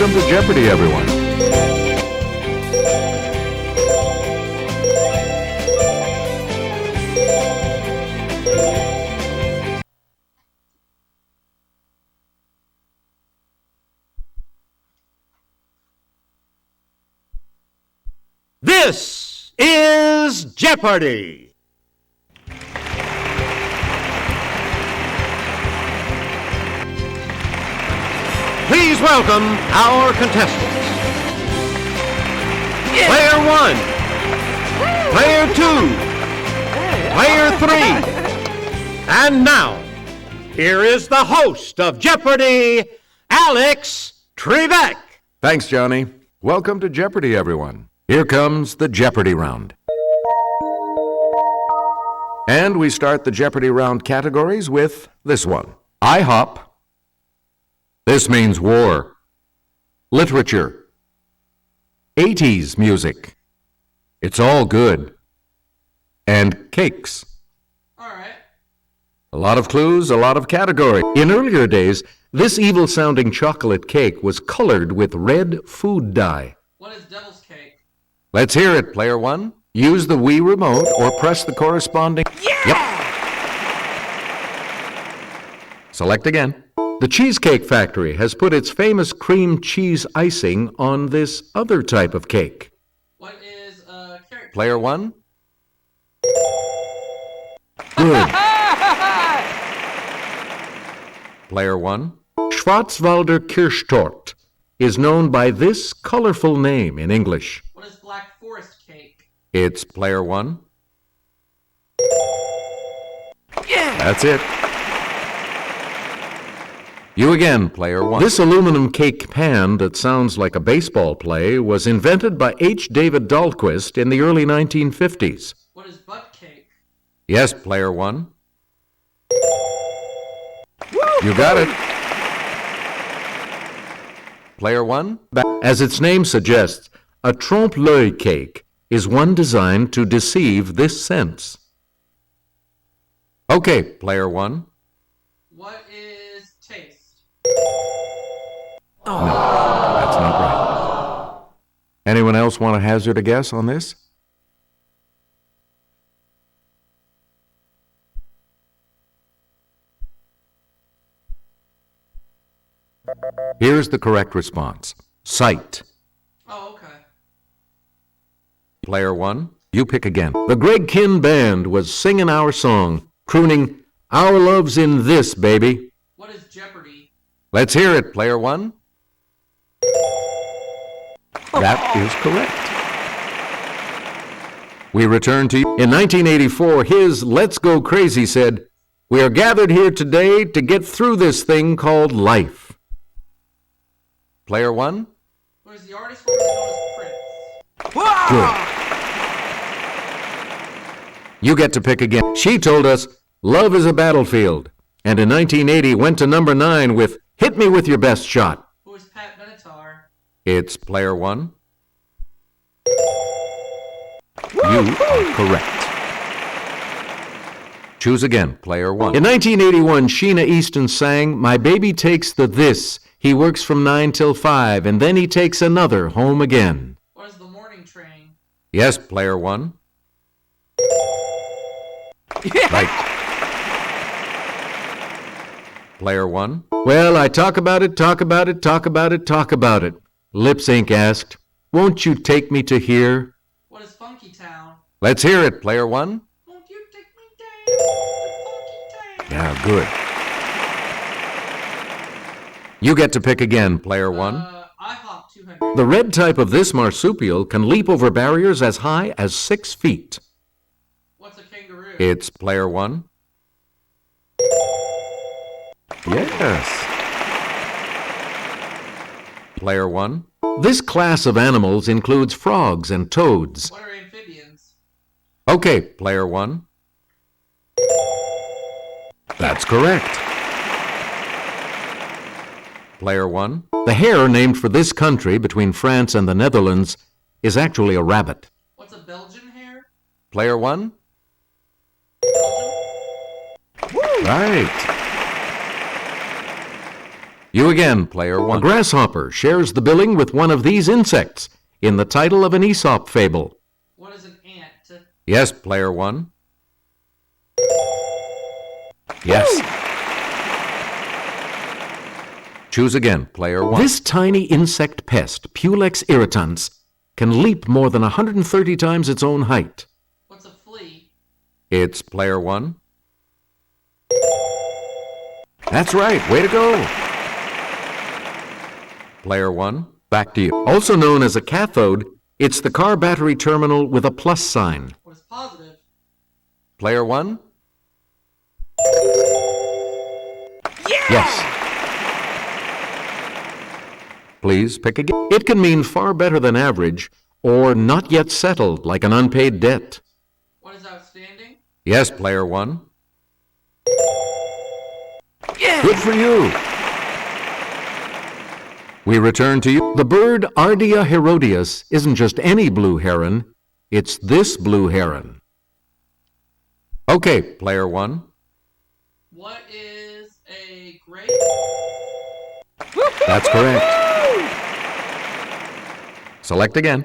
Welcome to Jeopardy, everyone. This is Jeopardy! Please welcome our contestants. Yeah. Player 1, Player 2, Player 3, and now, here is the host of Jeopardy, Alex Trebek. Thanks, Johnny. Welcome to Jeopardy, everyone. Here comes the Jeopardy round. And we start the Jeopardy round categories with this one. IHOP. This means war. Literature. 80s music. It's all good. And cakes. All right. A lot of clues, a lot of category. In earlier days, this evil-sounding chocolate cake was colored with red food dye. What is devil's cake? Let's hear it, Player 1. Use the Wii remote or press the corresponding... Yeah! Yep. Select again. The Cheesecake Factory has put its famous cream cheese icing on this other type of cake. What is carrot cake? Player 1. Good. Player 1. Schwarzwälder Kirschtorte is known by this colorful name in English. What is black forest cake? It's Player 1. Yeah! That's it. You again, Player 1. This aluminum cake pan that sounds like a baseball play was invented by H. David Dahlquist in the early 1950s. What is butt cake? Yes, Player 1. You got it. Player 1. As its name suggests, a trompe-l'oeil cake is one designed to deceive this sense. Okay, Player 1. What is taste? No, that's not right. Anyone else want to hazard a guess on this? Here's the correct response. Sight. Oh, okay. Player 1, you pick again. The Greg Kihn Band was singing our song, crooning, "Our love's in this, baby." What is Jeopardy? Let's hear it, Player 1. That is correct. We return to you. In 1984, his Let's Go Crazy said, "We are gathered here today to get through this thing called life." Player 1. What is the artist formerly known as Prince? Good. You get to pick again. She told us, "Love is a battlefield," and in 1980 went to number 9 with "Hit Me With Your Best Shot." Who is Pat Benatar? It's Player 1. You are correct. Choose again, Player 1. In 1981, Sheena Easton sang, "My baby takes the this. He works from 9 till 5, and then he takes another home again." What is the morning train? Yes, Player 1. Right. Player 1. Well, I talk about it, talk about it, talk about it, talk about it. Lip Sync asked, "Won't you take me to here?" What is Funky Town? Let's hear it, Player 1. Won't you take me down to Funky Town? Yeah, good. You get to pick again, Player 1. IHOP 200. The red type of this marsupial can leap over barriers as high as 6 feet. What's a kangaroo? It's Player 1. Yes. Player 1. This class of animals includes frogs and toads. What are amphibians? Okay, Player 1. That's correct. Player 1. The hare named for this country between France and the Netherlands is actually a rabbit. What's a Belgian hare? Player 1. Belgium? Right. You again, player one. A grasshopper shares the billing with one of these insects in the title of an Aesop fable. What is an ant? Yes, player one. Yes. Choose again, player one. This tiny insect pest, Pulex irritans, can leap more than 130 times its own height. What's a flea? It's player one. That's right. Way to go. Player one, back to you. Also known as a cathode, it's the car battery terminal with a plus sign. What is positive? Player one? Yes. Please pick again. It can mean far better than average or not yet settled like an unpaid debt. What is outstanding? Yes, player one. Good for you. We return to you. The bird Ardea herodias isn't just any blue heron. It's this blue heron. Okay, player one. What is a grape? That's correct. Select again.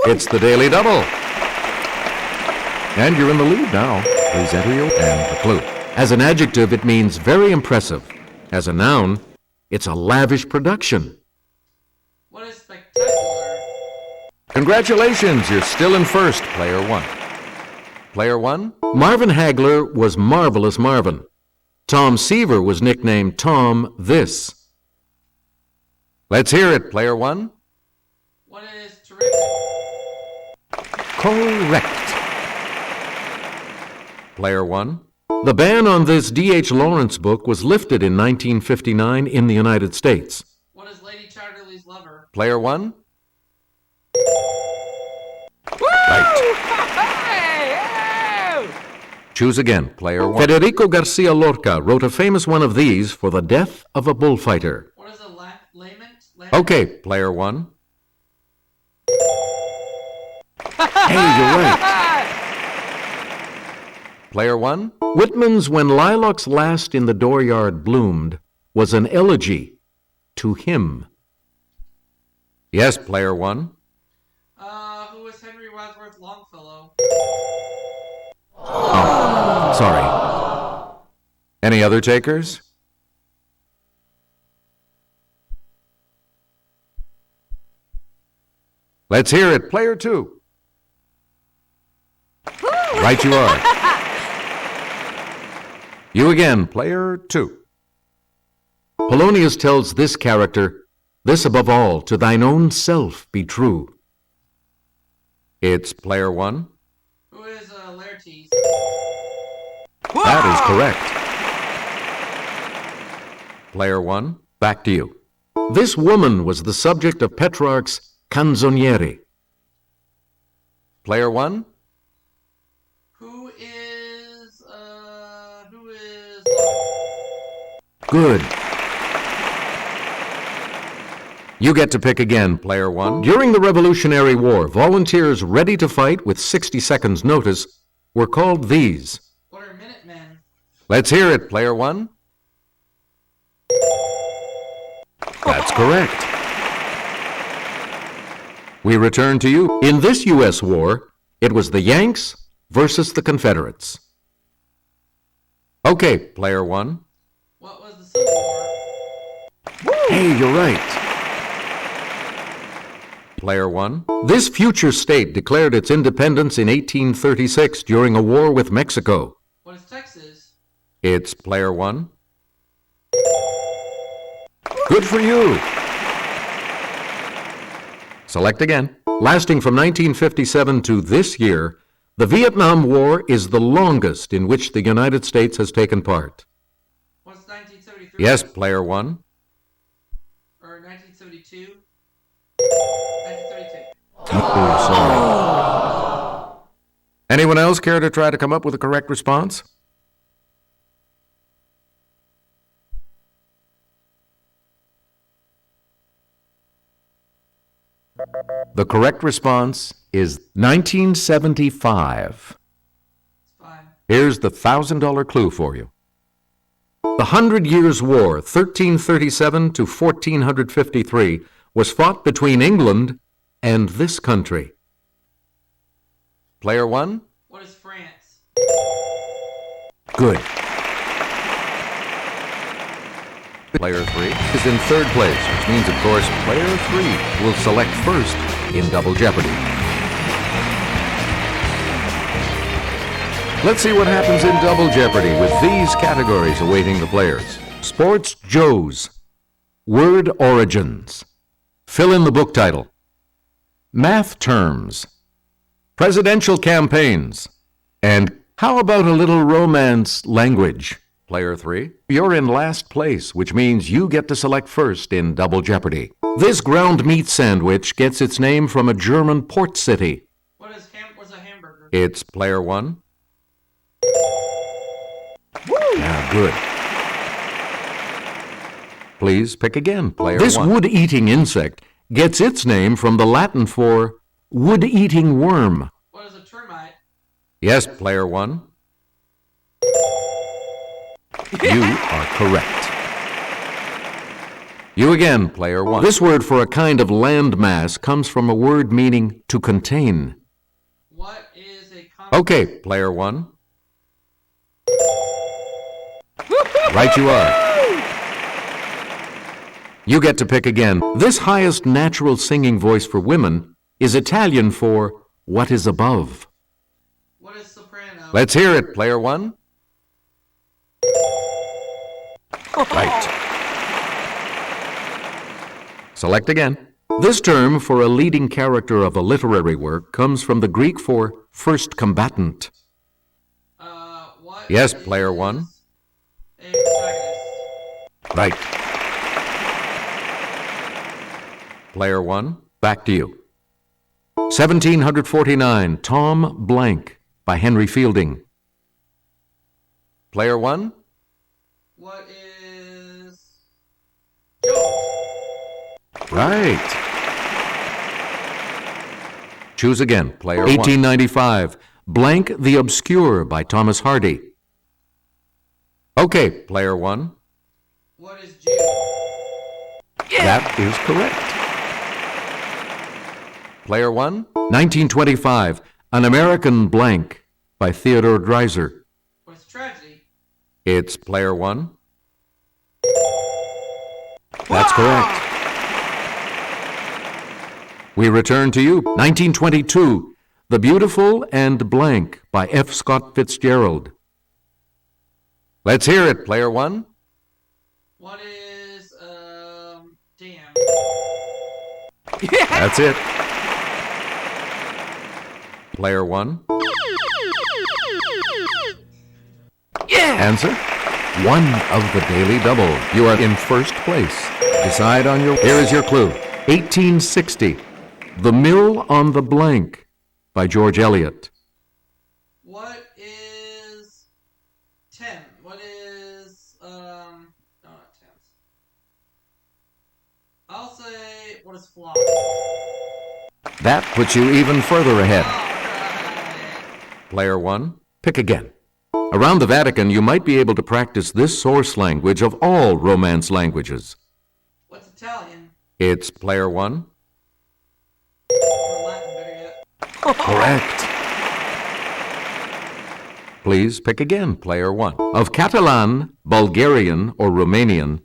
It's the Daily Double. And you're in the lead now. Please enter your and the clue. As an adjective, it means very impressive. As a noun, it's a lavish production. What is spectacular? Congratulations, you're still in first, player one. Player one? Marvin Hagler was Marvelous Marvin. Tom Seaver was nicknamed Tom This. Let's hear it, player one. What is terrific? Correct. Player one. The ban on this D.H. Lawrence book was lifted in 1959 in the United States. What is Lady Chatterley's lover? Player one. Right. Choose again, player one. Federico Garcia Lorca wrote a famous one of these for the death of a bullfighter. What is a lament? Okay, player one. Hey, you're right. Player one. Whitman's When Lilacs Last in the Dooryard Bloomed was an elegy to him. Yes, player one. Who is Henry Wadsworth Longfellow? Oh, sorry. Any other takers? Let's hear it, player two. Right you are. You again, player two. Polonius tells this character, "This above all, to thine own self be true." It's player one. Who is Laertes? That is correct. Player one, back to you. This woman was the subject of Petrarch's Canzoniere. Player one. Who is Good. You get to pick again, player one. During the Revolutionary War, volunteers ready to fight with 60 seconds notice were called these. What are Minutemen? Let's hear it, player one. That's correct. We return to you. In this U.S. war, it was the Yanks versus the Confederates. Okay, player one. What was the Civil War? Hey, you're right. Player one. This future state declared its independence in 1836 during a war with Mexico. What is Texas? It's player one. Good for you. Select again. Lasting from 1957 to this year, the Vietnam War is the longest in which the United States has taken part. What's 1973? Yes, player one. Or 1972? 1932. Oh, sorry. Anyone else care to try to come up with a correct response? The correct response is 1975. It's fine. Here's the $1,000 clue for you. The 100 Years' War, 1337 to 1453, was fought between England and this country. Player 1? What is France? Good. Player 3 is in third place, which means, of course, Player 3 will select first in Double Jeopardy. Let's see what happens in Double Jeopardy with these categories awaiting the players. Sports Joes. Word origins. Fill in the book title. Math terms. Presidential campaigns. And how about a little romance language? Player 3, you're in last place, which means you get to select first in Double Jeopardy. This ground meat sandwich gets its name from a German port city. What's a hamburger? It's Player 1. Yeah, good. Please pick again, Player 1. This wood-eating insect gets its name from the Latin for wood-eating worm. What is a termite? Yes, Player 1. You are correct. You again, Player 1. This word for a kind of landmass comes from a word meaning to contain. What is a Okay, Player 1. Right you are. You get to pick again. This highest natural singing voice for women is Italian for what is above. What is soprano? Let's hear it, Player 1. Right. Select again. This term for a leading character of a literary work comes from the Greek for first combatant. What Yes, Player 1. A protagonist. Right. Player 1, back to you. 1749, Tom Blank by Henry Fielding. Player 1. What is Joe? Right. Choose again, Player 1. 1895, Blank the Obscure by Thomas Hardy. Okay, Player 1. What is Jude? That is correct. Player 1. 1925, An American Blank by Theodore Dreiser. What's tragedy? It's Player 1. That's correct. We return to you. 1922, The Beautiful and Blank by F. Scott Fitzgerald. Let's hear it, Player 1. What is damn? That's it. Player 1. Answer. One of the Daily Double. You are in first place. Decide on your... Here is your clue. 1860. The Mill on the Blank by George Eliot. What is 10? What is no, not 10s. I'll say what is flop? That puts you even further ahead. Alright. Player 1, pick again. Around the Vatican, you might be able to practice this source language of all Romance languages. What's Italian? It's Player 1. Or Latin, better yet. Correct. Please pick again, Player 1. Of Catalan, Bulgarian, or Romanian,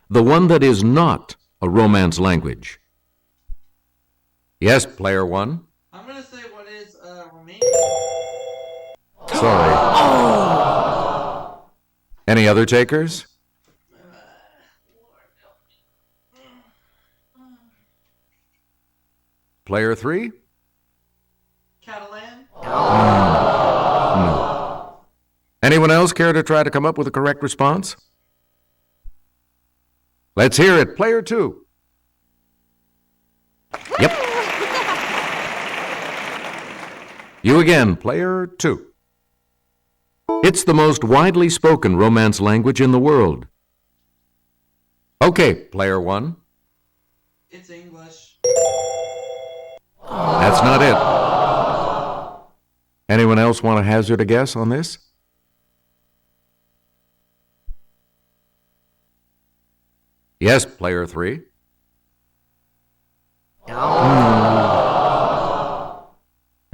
the one that is not a Romance language. Yes, Player 1. I'm gonna say what is Romanian? Sorry. Any other takers? Player 3? Catalan? No. Anyone else care to try to come up with a correct response? Let's hear it. Player 2. Yep. You again, Player 2. It's the most widely spoken Romance language in the world. Okay, Player 1. It's English. That's not it. Anyone else want to hazard a guess on this? Yes, player 3.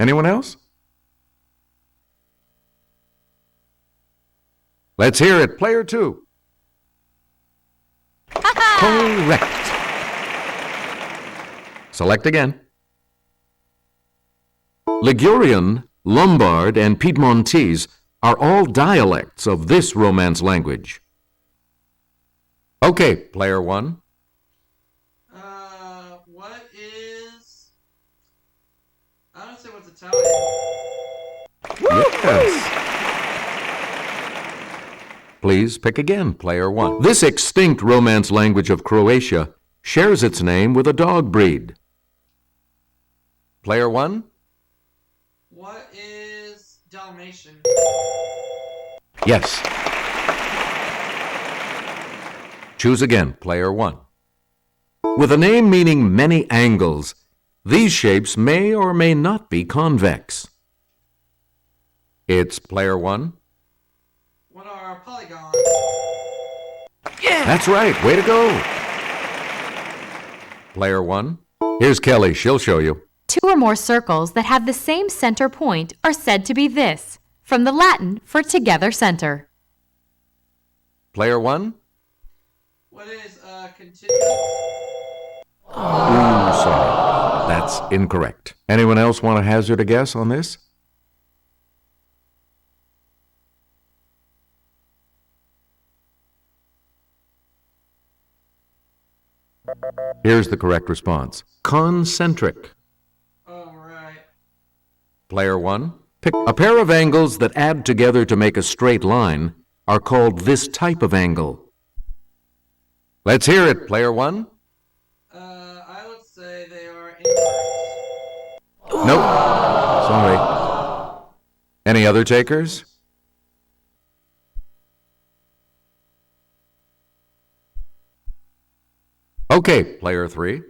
Anyone else? Let's hear it, player 2. Correct. Select again. Ligurian, Lombard, and Piedmontese are all dialects of this Romance language. Okay, player 1. What is... I don't say what's Italian. Yes. Please pick again, player 1. This extinct Romance language of Croatia shares its name with a dog breed. Player 1? What is Dalmatian? Yes. Choose again, player 1. With a name meaning many angles, these shapes may or may not be convex. It's player 1. What are polygons? That's right. Way to go. Player 1. Here's Kelly. She'll show you. 2 or more circles that have the same center point are said to be this, from the Latin for together center. Player 1. What is contiguous? Ooh, sorry. That's incorrect. Anyone else want to hazard a guess on this? Here's the correct response. Concentric. Oh, right. Player 1. Pick a pair of angles that add together to make a straight line are called this type of angle. Let's hear it, player 1. I would say they are inverse. Nope. Sorry. Any other takers? Okay, player 3.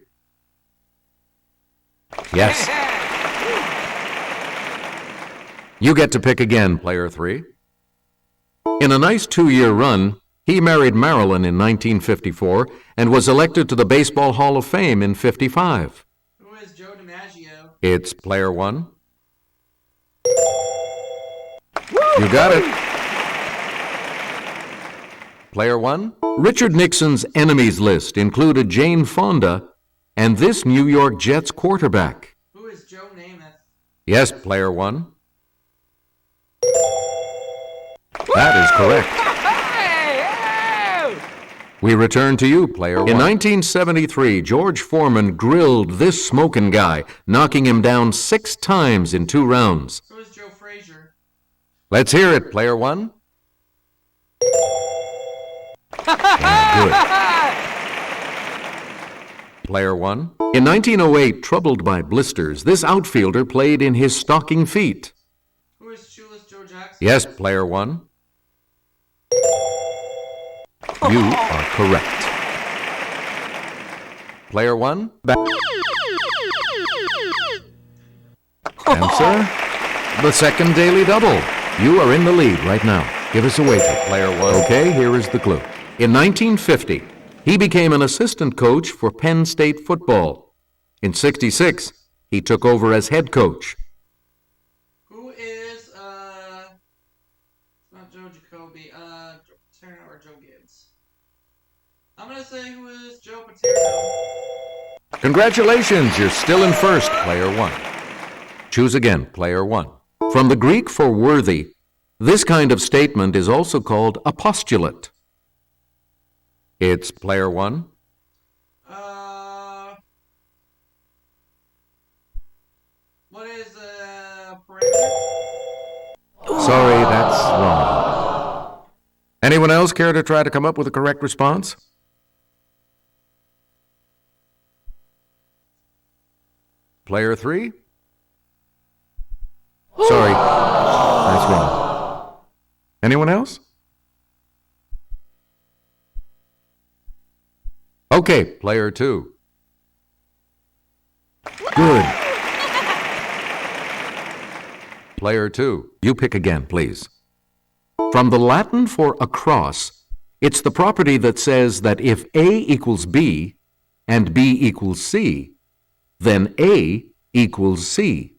Yes. You get to pick again, player 3. In a nice 2-year run, he married Marilyn in 1954 and was elected to the Baseball Hall of Fame in '55. Who is Joe DiMaggio? It's player 1. You got it. Player 1. Richard Nixon's enemies list included Jane Fonda and this New York Jets quarterback. Who is Joe Namath? Yes, player 1. That is correct. We return to you, player 1. In 1973, George Foreman grilled this smoking guy, knocking him down 6 times in 2 rounds. Who is Joe Frazier? Let's hear it, player 1. Good. Player 1. In 1908, troubled by blisters, this outfielder played in his stocking feet. Who is Shoeless Joe Jackson? Yes, player 1. You are correct. Player 1. Answer. The second daily double. You are in the lead right now. Give us a wager, player 1. Okay, here is the clue. In 1950, he became an assistant coach for Penn State football. In '66, he took over as head coach. Who is, not Joe Jacoby, Joe Paterno or Joe Gibbs? I'm gonna say who is Joe Paterno. Congratulations, you're still in first, player 1. Choose again, player 1. From the Greek for worthy, this kind of statement is also called a postulate. It's player 1. What is, parameter? Sorry, that's wrong. Anyone else care to try to come up with a correct response? Player 3? Sorry, that's wrong. Anyone else? Okay, player 2. Good. Player 2, you pick again, please. From the Latin for across, It's the property that says that if A equals B and B equals C, then A equals C.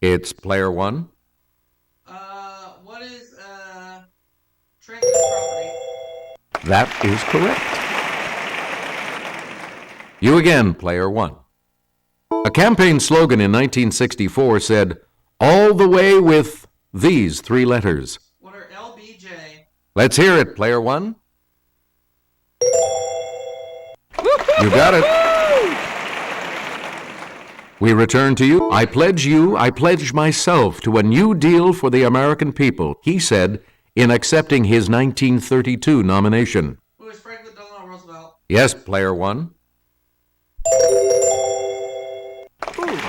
It's player one. What is transit property? That is correct. You again, player one. A campaign slogan in 1964 said, "All the way with these three letters." What are LBJ? Let's hear it, player one. You got it. We return to you. I pledge myself to a new deal for the American people, he said in accepting his 1932 nomination. Who is Franklin Delano Roosevelt? Yes, player one.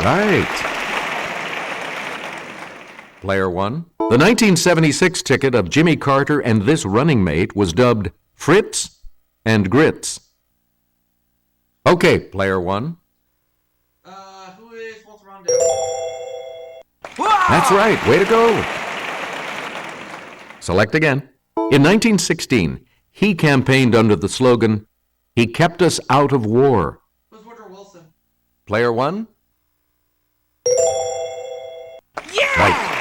Right. Player one. The 1976 ticket of Jimmy Carter and this running mate was dubbed Fritz and Grits. Okay, player one. Who is Walter Mondale? That's right. Way to go. Select again. In 1916, he campaigned under the slogan, "He kept us out of war." Who's Woodrow Wilson? Player one? Yeah! Right.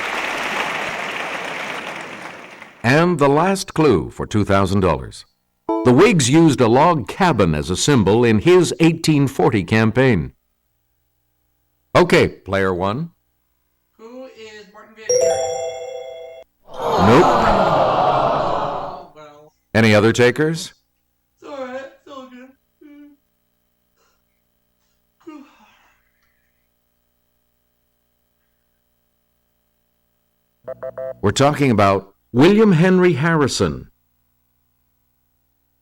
And the last clue for $2,000. The Whigs used a log cabin as a symbol in his 1840 campaign. Okay, player one. Who is Martin Van Buren? Nope. Oh, well. Any other takers? It's alright. It's all good. We're talking about William Henry Harrison.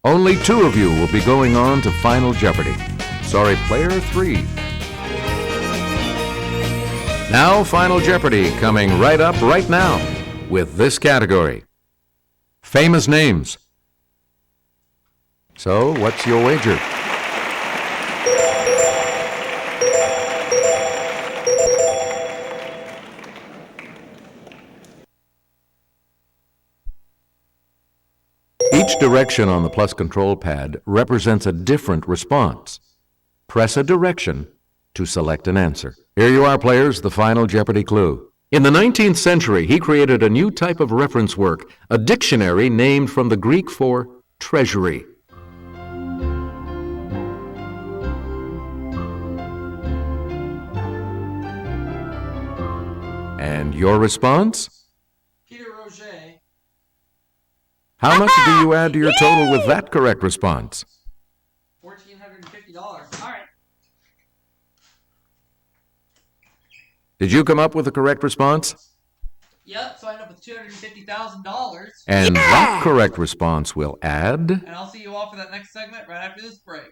Only two of you will be going on to Final Jeopardy. Sorry, player three. Now, Final Jeopardy coming right up right now with this category. Famous names. So, what's your wager? Each direction on the plus control pad represents a different response. Press a direction to select an answer. Here you are, players, the Final Jeopardy clue. In the 19th century, he created a new type of reference work, a dictionary named from the Greek for treasury. And your response? Peter Roget. How much do you add to your total with that correct response? $1,450. Alright. Did you come up with the correct response? Yep, so I end up with $250,000. And that correct response will add... And I'll see you all for that next segment right after this break.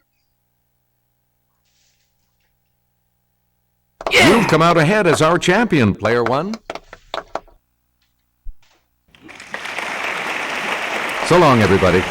You've come out ahead as our champion, player one. So long, everybody.